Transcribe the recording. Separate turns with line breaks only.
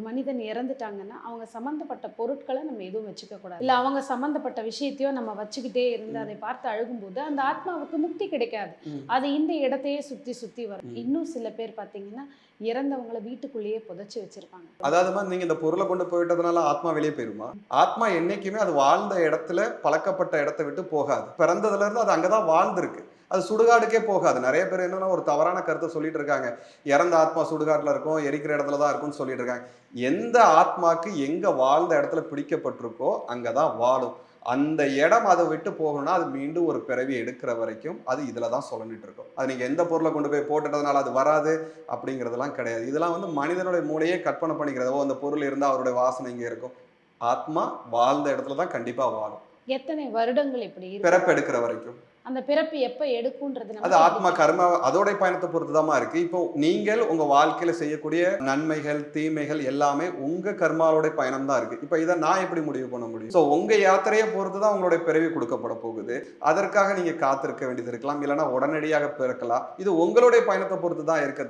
மனிதன் இறந்துட்டாங்கன்னா அவங்க சம்மந்தப்பட்ட பொருட்களை நம்ம எதுவும் வச்சுக்க கூடாது. இல்லை அவங்க சம்மந்தப்பட்ட விஷயத்தையோ நம்ம வச்சுக்கிட்டே இருந்து அதை பார்த்து அழுகும்போது அந்த ஆத்மாவுக்கு முக்தி கிடைக்காது. அது இந்த இடத்தையே சுற்றி சுற்றி வரும். இன்னும் சில பேர் பார்த்தீங்கன்னா இறந்தவங்களை வீட்டுக்குள்ளேயே புதைச்சி வச்சிருப்பாங்க.
அதாவது நீங்க இந்த பொருளை கொண்டு போயிட்டதுனால ஆத்மா வெளியே போயிருமா? ஆத்மா என்னைக்குமே அது வாழ்ந்த இடத்துல பழக்கப்பட்ட இடத்தை விட்டு போகாது. பிறந்ததுல இருந்து அது அங்கதான் வாழ்ந்திருக்கு. அது சுடுகாடுக்கே போகாது. நிறைய பேர் என்னன்னா ஒரு தவறான கருத்தை சொல்லிட்டு இருக்காங்க. இறந்த ஆத்மா சுடுகாட்டுல இருக்கும், எரிக்கிற இடத்துல தான் இருக்கும்னு சொல்லிட்டு இருக்காங்க. எந்த ஆத்மாக்கு எங்க வாழ்ந்த இடத்துல பிடிக்கப்பட்டிருக்கோ அங்கதான் வாழும். அந்த இடம் அதை விட்டு போகணும்னா அது மீண்டும் ஒரு பிறவி எடுக்கிற வரைக்கும் அது இதுல தான் சொல்லிட்டு இருக்கும். அது நீங்க எந்த பொருளை கொண்டு போய் போட்டுட்டதுனால அது வராது அப்படிங்கிறதெல்லாம் கிடையாது. இதெல்லாம் மனிதனுடைய மூளையே கற்பனை பண்ணிக்கிறது. ஓ, அந்த பொருள் இருந்தா அவருடைய வாசனை இங்க இருக்கும். ஆத்மா வாழ்ந்த இடத்துல தான் கண்டிப்பா வாழும்.
எத்தனை வருடங்கள் இப்படி இருக்கு?
பிறப்பு எடுக்கிற வரைக்கும்.
அந்த பிறப்பு எப்ப எடுக்கும்ன்றது
அது
நமக்கு
ஆத்மா கர்மா அதோட பயணத்தை பொறுத்துதாம்மா இருக்கு. இப்போ நீங்கள் உங்க வாழ்க்கையில செய்யக்கூடிய நன்மைகள் தீமைகள் எல்லாமே உங்க கர்மாவோட பயணம் தான் இருக்கு. இப்ப இதை நான் எப்படி முடிவு பண்ண முடியும்? சோ உங்க யாத்திரையை பொறுத்துதான் உங்களுடைய பிறவி கொடுக்கப்பட போகுது. அதற்காக நீங்க காத்திருக்க வேண்டியது இருக்கலாம், இல்லைன்னா உடனடியாக பிறக்கலாம். இது உங்களுடைய பயணத்தை பொறுத்து தான் இருக்கு.